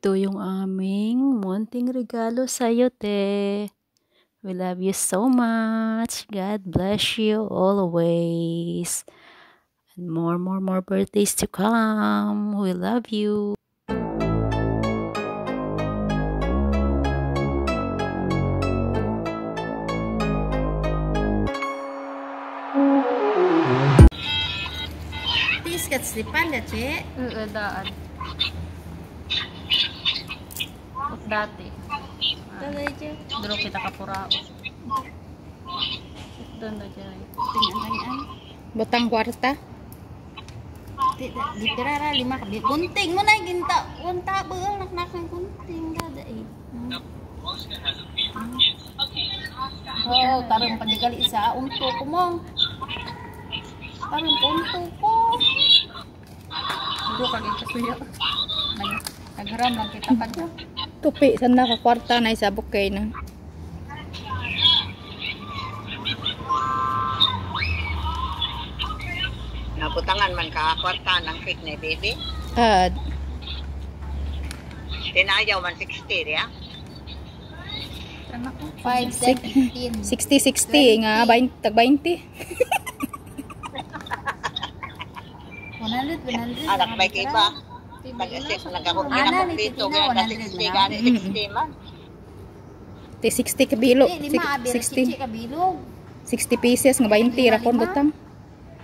Ito yung aming munting regalo sa'yo, te. We love you so much. God bless you always. And more birthdays to come. We love you. Tiskat slipan ya, Cek? Daan. Dati. Tuloy, Cek. Dulu kita kapurao. Doon na dyan. Tingnan. Butang kwarta. Di pirara 5 kabi. Gunting mo na ginta. Unta beul naknakang gunting dada eh. Oh, tarong padigali isa unto ko mo. Tarong unto ko. Dulu kagay kasuya. Nagharam lang kita kadyo. Tupi sana ka kwarta na isabok kay na. Nabutangan man ka kwarta ng cake ni baby. Tinayaw man 60 ya. 5, 10, 15. 60 nga 20 tag 20. 100. Anak may kiba. Nag-isip nagkakot na dito kaya na 60 gani 60 man. 60 kabilo. 60 kabilog. 60 pieces nga 20 ra kon butang.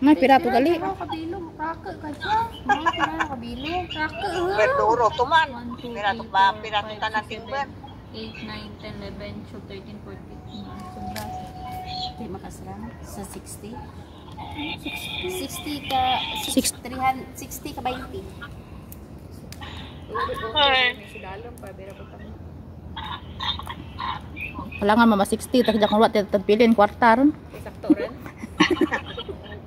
May pirato gali. Kabilog, raka ka siya. Mga kabilog, raka. Berduro to man. Pirato ba pirato tanan timber. 8, 9, 10, 11, 12, 13, 14, 15. Sobras. Di makasarang sa 60. 60 ka 60 ka 20. Kailangan mama 60 tag jakon wat tagpilin kwarta ron. Sakto rin.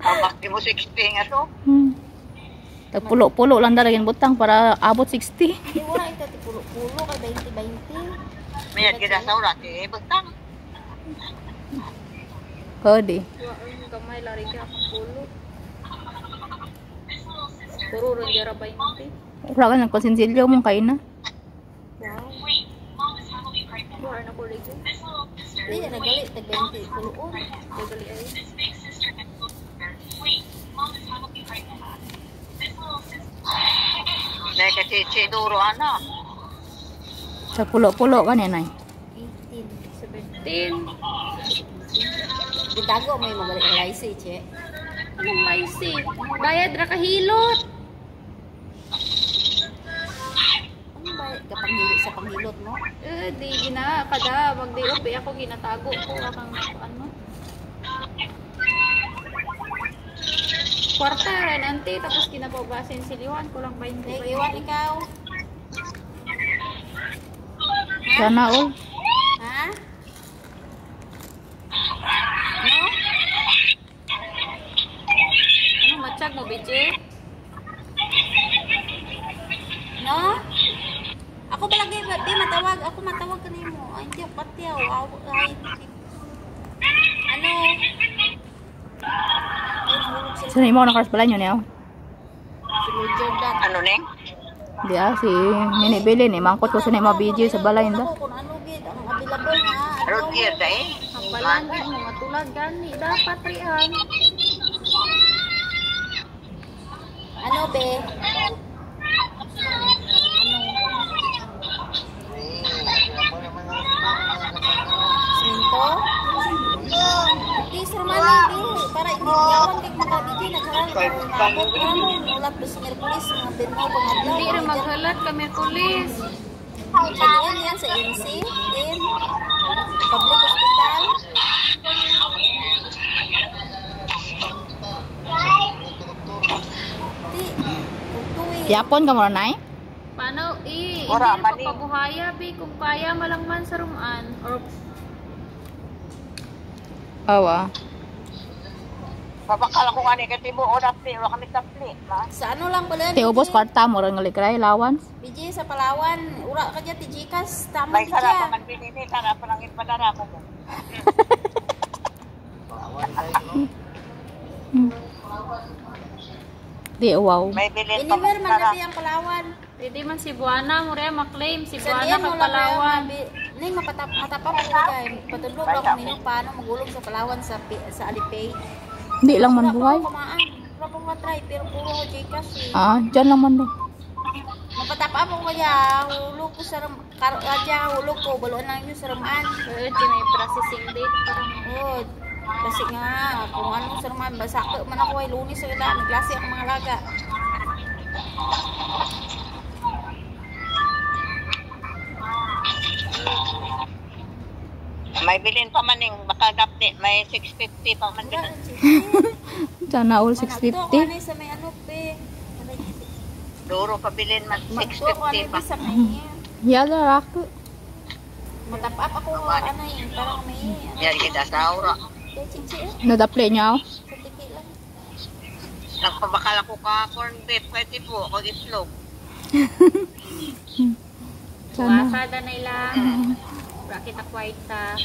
Amak di mo 60 nga to. Tag pulo-pulo lang dalagin butang para abot 60. Di wala ito pulo-pulo kay 20. Mayad kita sa urat eh butang. Kodi. Kamay lari ka pulo. Puro ron jara 20. Ura ka ng konsensilyo mong kain na. Buhar na ko lagi. Di na gali tag 20 puluon. Dagali ay. Dahil kasi duro ano. Tag pulo-pulo kanina ay. 18, 17. Gitago may mabalik ang laisi, Che. Anong laisi? Bayad ra kahilot. Ano ba kapanghilit sa panghilot mo? Di gina kada magdiop ako ginatago ko akang ano. Kwarta rin ante tapos kinapabasin siliwan ko lang 20. Iwan ikaw. Sana all. Ha? No? Ano matchag mo bije? No? Ako balagay ba? Di matawag. Ako matawag ka nimo. Ay, hindi ako patiyaw. Ay, ano? Sana imo na kars pala nyo niya. Jordan. Ano neng? Di si Nini Bilin ni mangkot ko sa mga video sa balay nda. Kung ano gid ang available nga. Road gear dahil. Ang balangin mo matulad gani dapat rian. Ano be? Sinto? Di sermani di para yawan kay maka di nagharan ano ulap dos Miyerkules mga benno pangadlaw. Hindi rin maghalat kami pulis. Kaniyan yan sa NC in public hospital. Di tutuwi. Yapon ka mo nay? Paano hindi Ora, rin mali. papabuhaya bi kung kaya malangman sa rumaan or Awa. Papakala ko nga ni katibo o napli o kami tapli. Sa ano lang pala? Ti ubos kwarta mo ron ngalikray lawan. BJ sa Palawan, ura ka dyan, tijikas, tama May di sarap dyan. man pinili tara pa lang ipadara ko mo. Di wow. May bilin pa Anywhere man man tara. natin ang Palawan. Pwede man Cebuana, Morea maklaim. Sa Cebuana diyan kag mo lang Palawan. Ning matapa ko kay patudlog lang kami yung paano magulong sa Palawan sa Alipay. Hindi lang man buhay. Kumaan. Wala pa ko try pero puro ko Gcash eh. Ah, dyan lang man daw. Mapatapa mo kaya hulog ko sa radya hulog ko baluan lang yun sa ramaan. Di may processing date parang. Oh, kasi nga kung ano sa ramaan basa man ako ay Lunes sa ila naglasi ang mga laga. May bilin pa man yung baka dapti. May 650 pa man bilin. Sana all Ito 650. sa may ano pe. Duro pa bilin man. Magto ko 650 pa. sa may Yala ako. matapap ako ano yun parang may Yan kita sa aura. chichi eh. Nadaple niya ako. Sa tiki lang. Nagpabakal ako ka corn beef. Pwede po. Kung islog. Sana. Wasada na ilang. Bakit ako ta?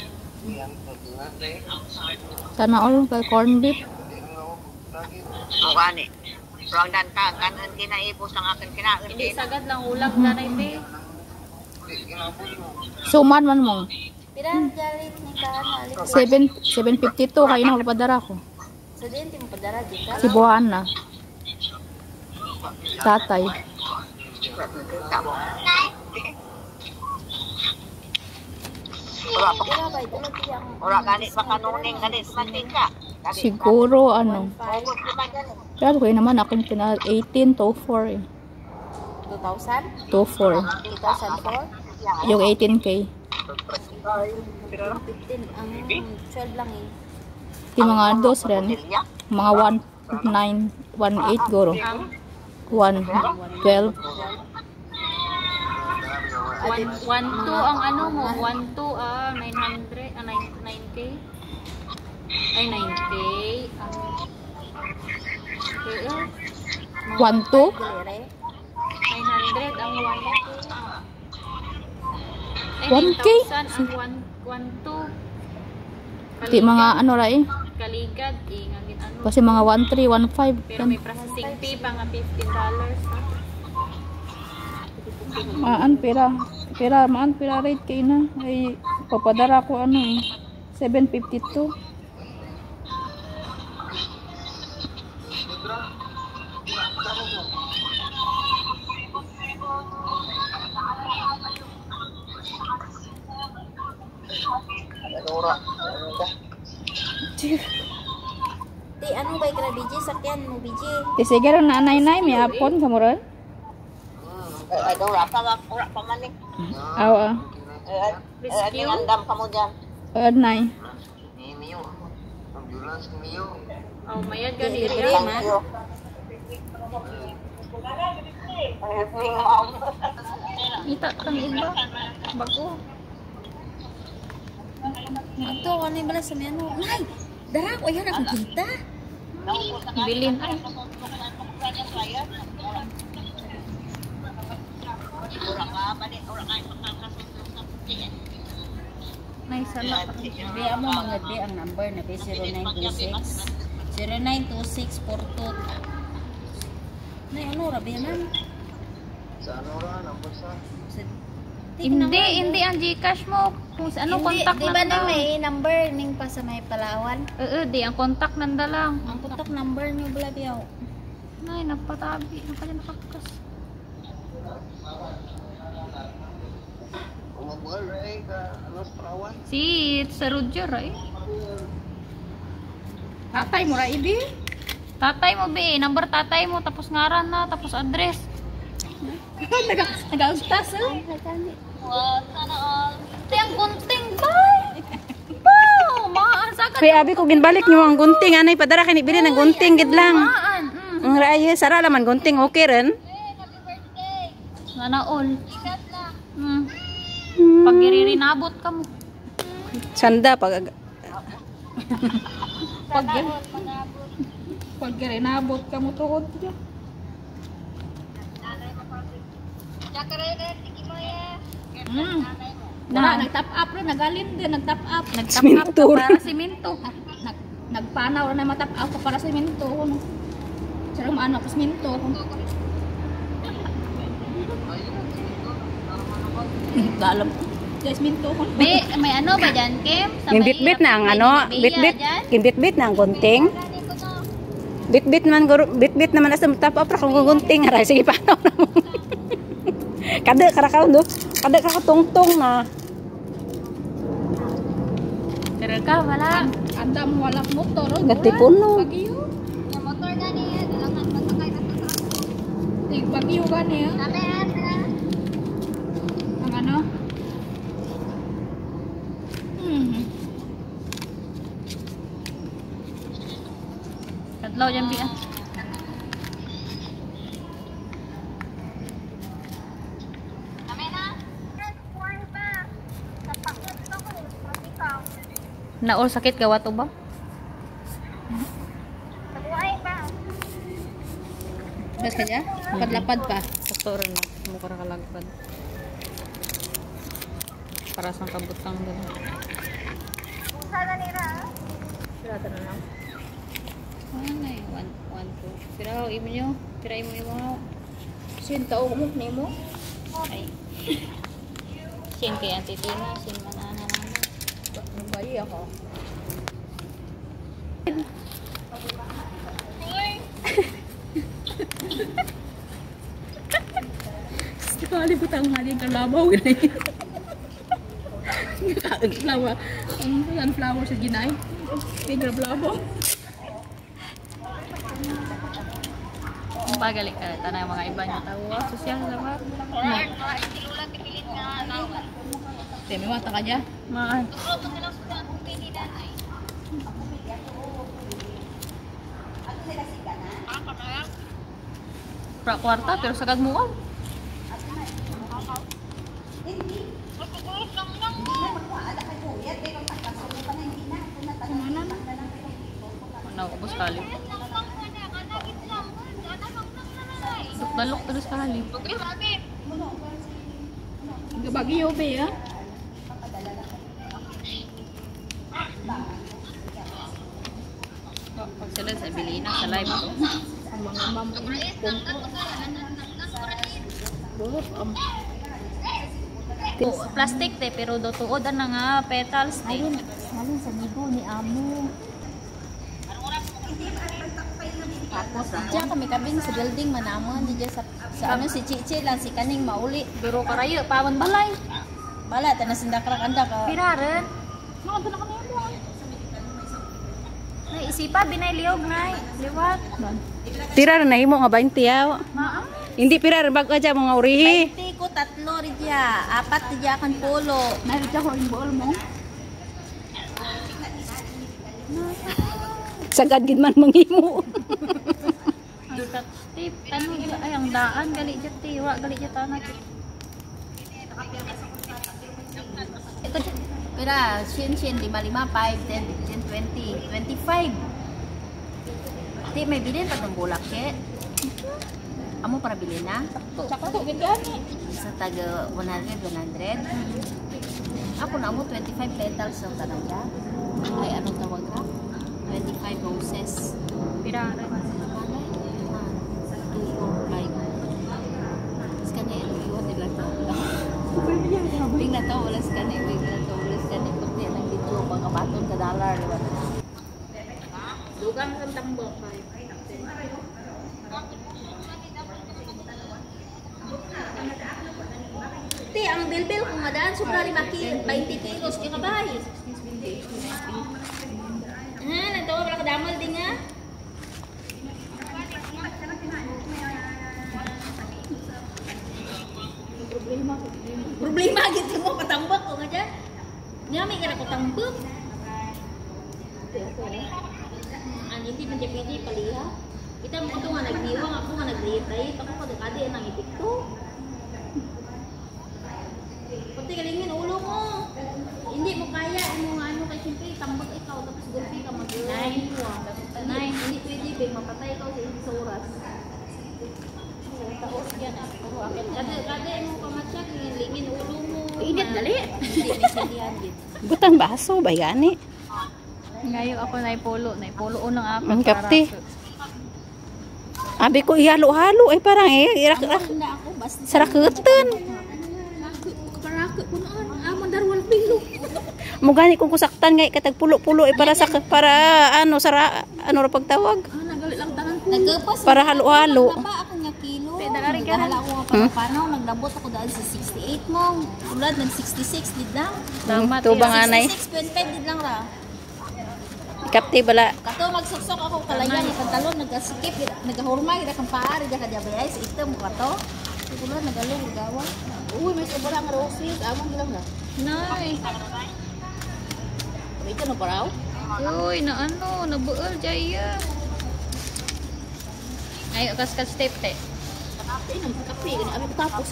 Sana all kay corn beef. Ang gani. Pero ang danka. Kanan kinaibos ang akin kinain. Hindi sagad lang ulam na na ibe. Suman man mo. Pirang jali ni kahan 752 kayo na papadara ko. sa din mo padara di ka. Si Buhana. Tatay. Wala pa. Pero ba ito lang tiyang Wala gani. Baka nuning gani. Mantika. Siguro ano. Hugot naman gani. Pero kayo naman akong pina 18 to 4 eh. 2000 To 4. 2004 Yung 18k. 15 ang 12 lang eh. Yung mga dos rin. Mga 1918 guro. 112. 1-2 ang ano mo, 1-2 900, 9K. Ay 9K. Kaya 12? Galere 900 ang 1K. 1K? 9,000 ang 1-2. Di mga ano ra eh. Kaligad, ngagin ano. Kasi mga 13, 15. Pero may processing fee pa nga $15. Maan pera rate kay na. Ay papadara ko ano eh. 752. Ti ano ba ikra BJ sakyan mo BJ Di sige ron na nay may hapon kamuron. Wala pa man eh. Aw ah. Rescue? Andam ka mo dyan. Nay. Oh, mayad ka Di, diri. di, ah. man. Kita kang iba. Bago. Ito ano yung bala sa may ano ay dara ko ayan akong kita Bilin ay. May sala pa. Be amo mga be ang number na be 0926 092642 Nay ano ra be man Hindi ang Gcash mo. Kung sa ano contact di ba na na may number ning pa sa may Palawan di ang contact nanda lang. ang contact number niyo bala biyaw Nay, nagpatabi. Nakaya nakakas. Si, sa Roger ay. Tatay mo ra idi. Tatay mo be, number tatay mo, tapos ngaran na, tapos address. Nagaustas eh. Ito ang gunting, bay! Bow! Maan, sagad. Kuya abi ko ginbalik niyo ang gunting anay padara kay bili ng gunting gid lang. Maan, Ang raayo sara laman gunting okay ren. Sana all. Pag irinabot ka mo. Sanda pag Pag ginabot ka mo tuod dyan. Nag-tap up rin, nagalim din, nag-tap up. Nag-tap up ka para siminto. Nagpanaw na matap up ko para sa minto. Sarang maano ko sa minto. Dalam. Jasmine to ko. Be, may ano ba dyan, Kim? Sa Yung may bit-bit na ang may ano, Bea bit-bit, dyan? yung bit-bit na ang gunting. Bit-bit naman, bit-bit naman asa tapos pra kung gunting aray sige paano na mo. Kada karakaw do, kada kakatungtong na. Pero ka, wala. Anda mo walak motor. Gatipuno. Bagyo. Yung motor gani, dalangan masakay na sa Tig bagyo gani ha. Kami, Ang ano? Tatlo dyan, Bea. Naol sakit gawa to ba? Bas ka dyan? Padlapad pa. Sakto rin na. Mukha ra kalagpad. Para sa kabutang doon. Sirata na lang. Ano eh? 1, 2. Pira imo nyo. Pira imo imo. Sinta o mo ni mo. Ay. Sin kay Auntie Tina. Sin manana naman. Bayi ako. Sekali butang hari kalabaw gini. Flower. Ang sunflower sa ginay. Tigre blabo. Kung pagaling ka, tanay mga iba niya tao. Sosyal naman. Teme mata ka dyan. Maan. Pra kwarta, pero sagad mo ka. Naubos kali. Balok terus kali. Bagyo be ha. Pag sila sa biliin sa live to. Ang mga mam Plastic te, pero do tuod na nga petals te. Malin sa nibo ni amo. Tapos Diyan kami kabing sa building manamon diyan sa ano si Chichi lang si kaning mauli. biro karayo pawan balay. Bala tanan sindakrak anda ka. Piraren. mga na kami mo. Nay isipa binay liog nay. Liwat. Pira na himo nga 20 yaw. Maa. Hindi pira bag aja mga urihi. 20 ko tatlo ri diya, apat ri diya kan polo. Narita ko yung ball mo. Sagad gid man manghimo. Dutat tip tanu ay ang daan gali jet tiwa gali jet anak. Ito pira shin 5 5 10 15 20 25. Ti may bilin pa tong bulak ke. Amo para bilin na Sakto ganyan. sa taga 100 100. Ako na mo 25 petals ang tanong niya. Ay anong tawag ra? 25 roses. Piraren. Bing na to, ulas ka na, bing na to, ulas ka na, puti ng video, mga baton ka dollar, diba? Dugang kan tambok. Ti, ang bilbil kung madaan, sobra 20 kilos, di ka ba? Nagtawa pala ka damal din nga. Problema gitu mo patambak ko nga dyan. Niya may kira ko tambak. Ang hindi man dyan pwede paliha. Kita mo ito nga nagdiwang ako nga nagdiitay. Ako pagkakadi ang ipik to. Pati galingin ulo mo. Hindi mo kaya mo nga ano kay siyempre tambak ikaw tapos gulpi ka mag-nay. Nay, hindi pwede big mapatay ikaw sa hindi sa oras. Taos yan ah. Kada mo pamatsak, lingin ulo mo. Init dali. Hindi, may salihan din. Butang baso ba gani? Ngayon ako na polo unang ako. Ang kapti. Abi ko ihalo-halo ay parang irak Wala ako, basta sarakutan. Para Ako kunaan, amon darwal pilo. Mugani kung kusaktan nga katag pulo-pulo para sa ano ra pagtawag. Nagalit lang tanan ko. Nagpas Para halo-halo. ba ako nga kilo? Pedalari ka. Nagdala ako nga paano, naglabot ako dahil sa 68 mo. Ulad, nag-66 did lang. Tubang anay. 66.5 did lang ra. Kapti bala. Kato magsuksok ako kalayan ng pantalon, nag-skip, nag-hurma, kang paari, nag-diabetes, sa ito mo kato. Ulad, nagalong, nagawa. Uy, may sobra nga roses. Amon lang na. Nay. Ito na paraw. Uy, na ano, nabuol jaya. Ay, kas step te. Kape, nagkape. Abi ko tapos.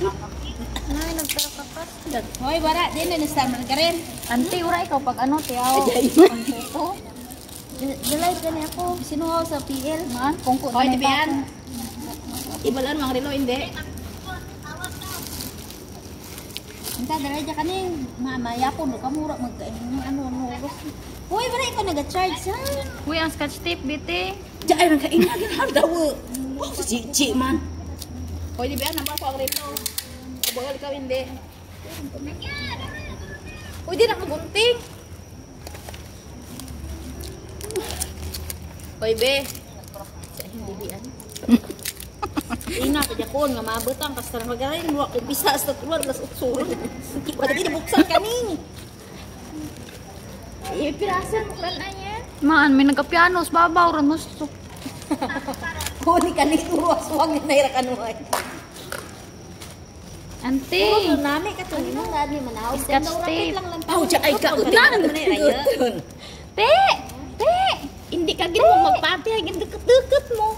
Ay, nagtara-kapas. Hoy, bara, di na nastaman ka rin. Ante, ura ikaw pag ano, tiyaw. Ang tuto. Delight ka niya ako. Sinuhaw sa PL. Man, kung ko Hoy, tibian. Ibalan mga relo, hindi. Hinta, delight ka kaning. Mamaya po, kamura, ano, oras. Hoy, bara, ikaw nag-charge, ha? Uy, ang scotch tape, biti. Diyan ang kainagin har daw. Si Chichi man. Hoy, tibian naman ko ang relo. Kabagal ikaw, hindi. Uy, di nakagunting. Hoy, be. Sa hindi bian. Ina ka jakon nga maabotang kastar magaling mo ako bisa sa tulad las utsura. Wala di buksan kani. Pirasan plan anya. Man, may nagka-piano sa babaw ron mo. Huli kani turo aswang ni naira kanuhay. Ante. Oo, nami ka to. Imo nga ni manaw. Scotch tape. Aw, ja ay ka utan man ayo. Te! Te! Hindi ka gid mo magpati, gid deket mo.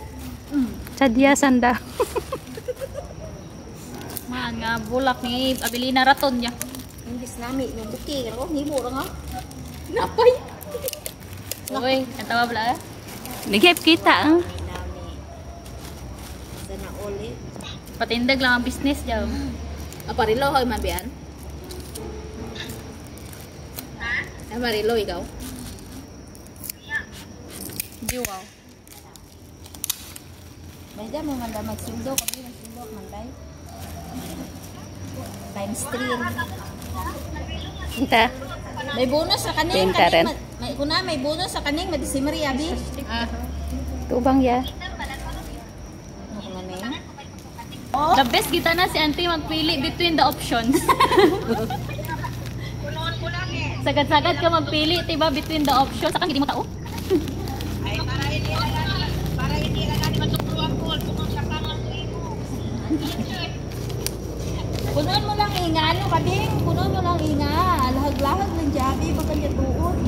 Sadya sanda. Man, nga bulak ni Abilina raton niya. Imbis nami no buki ka ni mo ra nga. Napay. Uy, ang tawa bala. Nagip kita ah. Nami. Sana ulit. Patindag lang ang business diyaw. Aparilo hoy mabian. Aparilo ikaw. Diwaw. Basta mo man da magsundo kami magsundo man dai. Times 3. Kita. May bonus sa kaning Tinta rin. may kuna may bonus sa kaning December abi. Tubang ya. Ano ko na The best kita na si Auntie magpili between the options. Sagad-sagad ka magpili, diba, between the options. Saka hindi mo tao. Ay, para hindi lang natin matutruan ko. Kung sa pangang mo. Punon mo lang inga ano kading, punon mo lang inga. Lahag-lahag ng jabi baka niya tuod.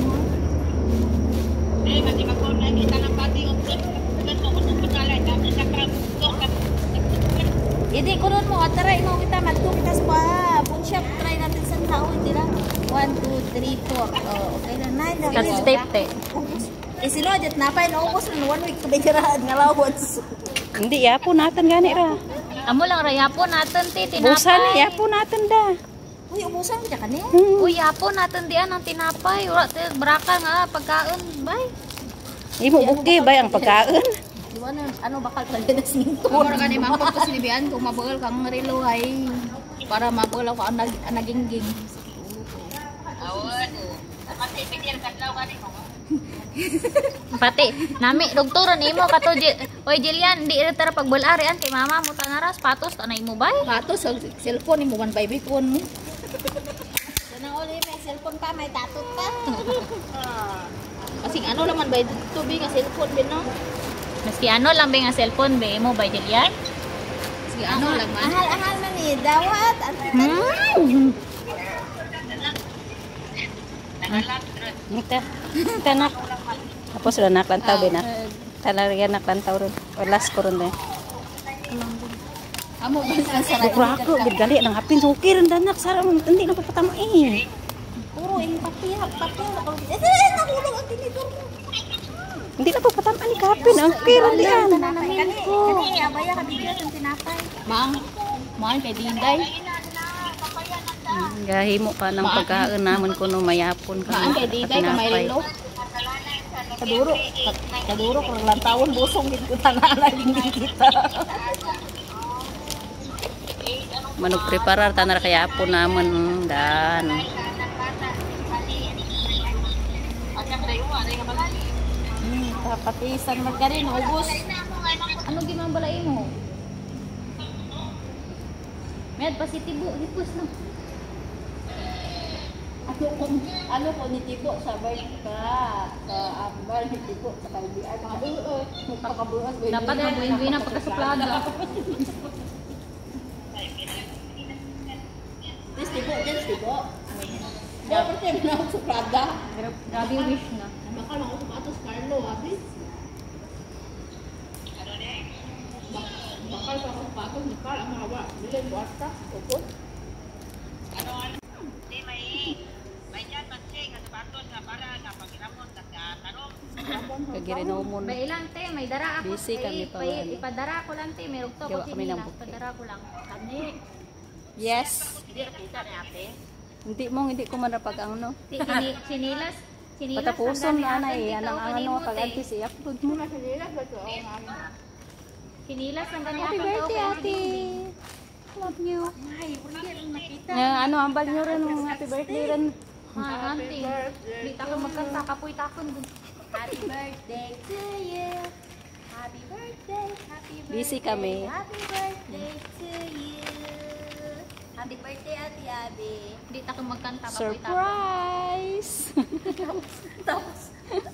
Eh, kasi magpapalay kita ng pati yung tulad mo kung pagkalay. Tapos sa krabto, Hindi kunon mo, try mo kita madto kita sa phone shop, try natin sa tao hindi lang. 1 2 3 4. Oh, okay na nine. Scotch tape, te. Eh sino jet napay na ubos na 1 week kabigirahan nga lawos. Hindi yapo natin gani ra. Amo lang rayapo natin, te. Busan Tinapay. yapo natin da. Uy, ubusan kita kani. Uy, yapo natin diyan ang tinapay. Wala, te, braka nga, pagkaon. Bye. Imo buki bay ang pagkaon. Diwan ano bakal pala na sinto. Kamar ka ni mangkot ko sinibian kung mabagal kang relo ay para mabagal ako ang nagingging. Awan. Pati bigyan kadlaw ka rin mo. Pati, nami, doktoran imo kato. Oy, Jillian, di rin tara pagbularian kay mama mo tanaras. Patos, tanay mo bay. Kato sa cellphone mo 1 by phone mo. Sana uli may cellphone pa, may tatot pa. Kasi ano naman ba tubig nga cellphone din no? Maski ano lang ba nga cellphone ba mo bay, Jillian? Sige ano lang man. Ahal-ahal man ni dawat antitan. Kita. Kita nak. Tapos ra naklantaw din nak. Talaga naklantaw ron. Olas ko ron din. Amo ba sa sarap? Bukra ako gid gali nang hapin sukir ang danak sara mo hindi na papatama eh. Puro yung papihak. Eh, nahulog ang tinidor mo. Hindi na papatama ni kapin ang kiran diyan. Kani, kani, abaya ka bigyan ng tinapay. Mang kay Dinday. Gahimo pa ng pagkaon namon kuno mayapon ka. Maan kay Dinday ka may relo. Kaduro kung lantawon busong gid ko tanala hindi kita. Manug preparar tanar kaya po naman dan. Papatisan man ka rin, ubos. Ano gimang balay mo? Med pa si Tibo, hipos no. Ano ko ni Tibo sa ka sa ambal ni Tibo sa kaibigan mga buo magpakabuhat Dapat na buwin na pagkasuplada. This Tibo dapat na ako suplada Grabe wish na. bakal ako sapatos Carlo abis bakal ako sapatos ni Carl ang hawa bilay buwasta opo Di may dyan mansing at sapatos na para na pagkiramon at tanong. Kagirinomon. May ilang te, may dara ako. Busy kami pa, ano. Ipadara ko lang te, may rugto ko Gawa kami ng sinilas. buke. Ipadara ko lang. kani Yes. hindi nakita ni ate Hindi ko man rapag ang no. Sinilas. Patapuson na na eh. Anang ano pag antes i-upload mo. muna sa nila ba to ang ano Sinilas ang ganyan. Happy birthday, ate. Love you. ay hindi lang nakita Ano, ambal nyo rin ng happy birthday rin. Ha, auntie. Di ta ko magkanta, kapoy takon. happy birthday to you happy birthday Busy kami. happy birthday to you happy birthday Ate Abby Di ta ko magkanta, kapoy takon. Surprise! tapos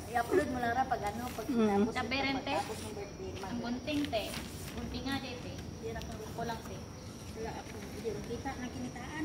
i-upload mo lang ra pag ano pag tapos Taberente. tapos ng birthday Ang gunting te. Gunting nga te. Hindi na Kulang te. wala ako hindi nakita na kinitaan